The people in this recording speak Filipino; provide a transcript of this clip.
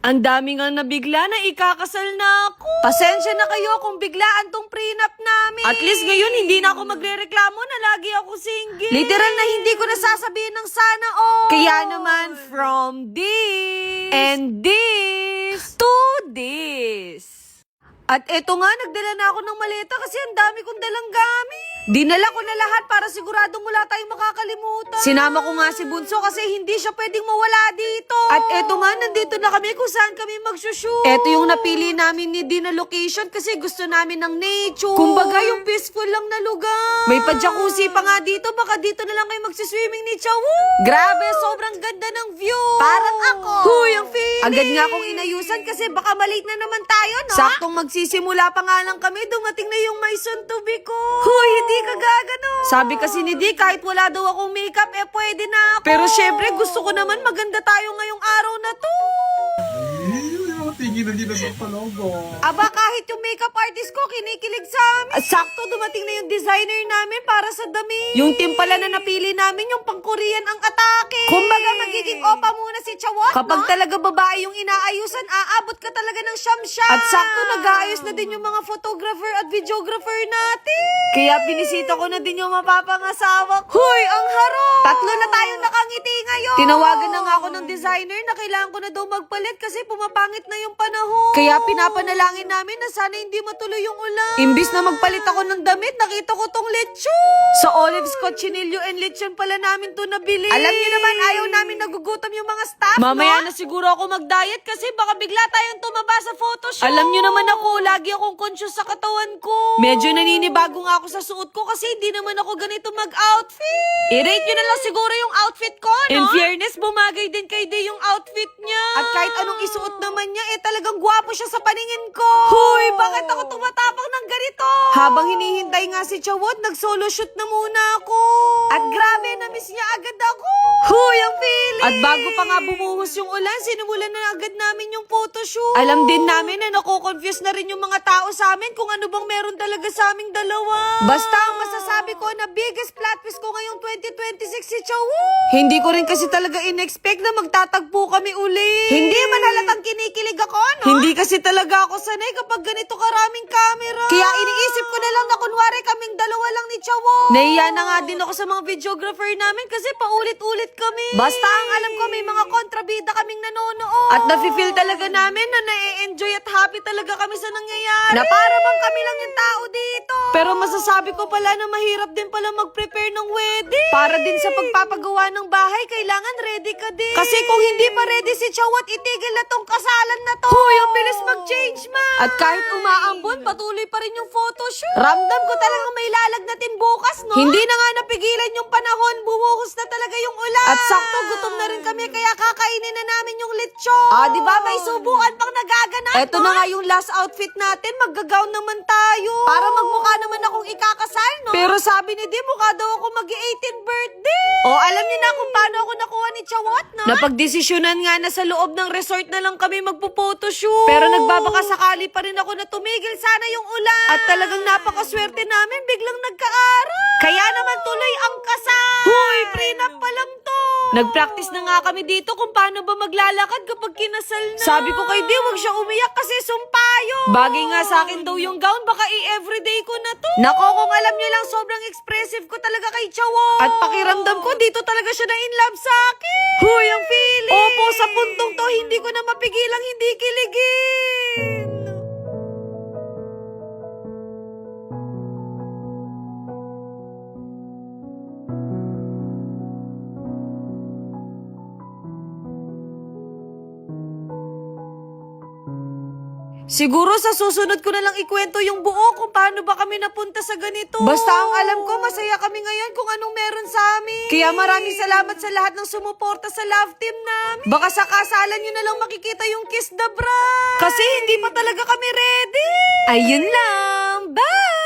Ang dami nga nabigla na ikakasal na ako. Pasensya na kayo kung biglaan tong prenup namin. At least ngayon hindi na ako magrereklamo na lagi ako single. Literal na hindi ko nasasabihin ng sana all. Kaya naman from this and this to this. At eto nga, nagdala na ako ng maleta kasi ang dami kong dalang gamit. Dinala ko na lahat para siguradong wala tayong makakalimutan. Sinama ko nga si Bunso kasi hindi siya pwedeng mawala dito. At eto nga, nandito na kami kung saan kami magsushoot. Eto yung napili namin ni Di na location kasi gusto namin ng nature. Kumbaga yung peaceful lang na lugar. May pa-jacuzzi pa nga dito, baka dito na lang kayo magsiswimming ni Chawu. Grabe, sobrang ganda ng view. Parang ako. Huy, ang feeling. Agad nga akong inayusan kasi baka malate na naman tayo, no? Saktong magsisimula pa nga lang kami, dumating na yung may son to be ko. Huy, hindi ka gagano. Sabi kasi ni Di, kahit wala daw akong makeup, pwede na ako. Pero syempre, gusto ko naman maganda tayo ngayong araw na to. Tingin na din sa palogo. Aba, kahit yung makeup artist ko, kinikilig sa amin. At sakto, dumating na yung designer namin para sa damit. Yung team pala na napili namin, yung pang-Korean ang atake. Kumbaga, magiging opa muna si Chawot, kapag talaga babae yung inaayusan, aabot ka talaga ng siyam-siyam. At sakto, nag-aayos na din yung mga photographer at videographer natin. Kaya binisita ko na din yung mapapangasawa ko. Hoy, ang harap! Tatlo na tayong nakangiti ngayon. Tinawagan na nga ako ng designer na kailangan ko na daw magpalit kasi pumapangit na yung panahon. Kaya pinapanalangin namin na sana hindi matuloy yung ulan. Imbis na magpalit ako ng damit, nakita ko tong lechon. Sa Olives, Cochinillo and lechon pala namin to nabili. Alam niyo naman, ayaw namin nagugutom yung mga staff, mamaya na siguro ako mag-diet kasi baka bigla tayong tumaba sa photoshoot. Alam niyo naman ako, lagi akong conscious sa katawan ko. Medyo naninibago nga ako sa suot ko kasi hindi naman ako ganito mag-outfit. I-rate nyo na lang siguro yung outfit ko, no? In fairness, bumagay din kay Day yung outfit niya. At kahit anong isuot naman niya, talagang gwapo siya sa paningin ko. Hoy, bakit ako tumatapang ng ganito? Habang hinihintay nga si Chawot, nag-solo shoot na muna ako. At grabe, na-miss niya agad ako. Hoy, ang feeling! At bago pa nga bumuhos yung ulan, sinimulan na agad namin yung photoshoot. Alam din namin na nako-confuse na rin yung mga tao sa amin kung ano bang meron talaga sa aming dalawa. Basta ang masasabi ko na biggest plot twist ko ngayong 2026 si Chawot. Hindi ko rin kasi talaga in-expect na magtatagpo kami uli. Hindi man halatang kinikilig ako, no? Hindi kasi talaga ako sanay kapag ganito karaming camera. Kaya iniisip ko na lang na kunwari kaming dalawa lang ni Chawot. Nahiya na nga din ako sa mga videographer namin kasi paulit-ulit kami. Basta ang alam ko may mga kontrabida kaming nanonood. At nafe-feel talaga namin na na-enjoy at happy talaga kami sa nangyayari. Na para bang kami lang yung tao dito. Pero masasabi ko pala na mahirap din pala mag-prepare ng wedding. Para din sa pagpapagawa ng bahay, kailangan ready ka din. Kasi kung hindi pa ready si Chawot, itigil na tong kasalan na to. Hoy, ang bilis mag-change, ma. At kahit umaambon, patuloy pa rin yung photoshoot. Ramdam ko talagang may lalagnatin bukas, no? Hindi na nga napigilan yung panahon, bumuhos na talaga yung ulan. At sakto, gutom na rin kami, kaya kakainin na namin yung lechon. Di ba may subukan pang nagaganap, eto no? Na nga yung last outfit natin, mag-gown naman tayo. Para magmukha naman akong ikakasal, no? Pero sabi ni Di, mukha daw ako mag-18th birthday. Alam niyo na kung paano ako nakuha ni Chawot, no? Napagdesisyonan nga na sa loob ng resort na lang kami magpo-photoshoot. Pero nagbabaka sakali pa rin ako na tumigil sana yung ulan. At talagang napakaswerte namin, biglang nagka-araw. Kaya naman tuloy ang kasal. Hoy, prenup pa lang to. Nag-practice na nga kami dito kung paano ba maglalakad kapag kinasal na. Sabi ko kay Di, huwag siya umiyak kasi sumpayo. Bagay nga sa akin daw yung gown, baka i-everyday ko na to. Nako, kung alam niyo lang, sobrang expressive ko talaga kay Chawot. At pakiramdam ko, dito talaga siya na in love sa akin. Hoy, ang feeling. Opo, sa puntong to, hindi ko na mapigilang hindi kiligin. Siguro sa susunod ko na lang ikwento yung buo kung paano ba kami napunta sa ganito. Basta ang alam ko, masaya kami ngayon kung anong meron sa amin. Kaya maraming salamat sa lahat ng sumuporta sa love team namin. Baka sa kasalan nyo na lang makikita yung kiss the bride. Kasi hindi pa talaga kami ready. Ayun lang. Bye!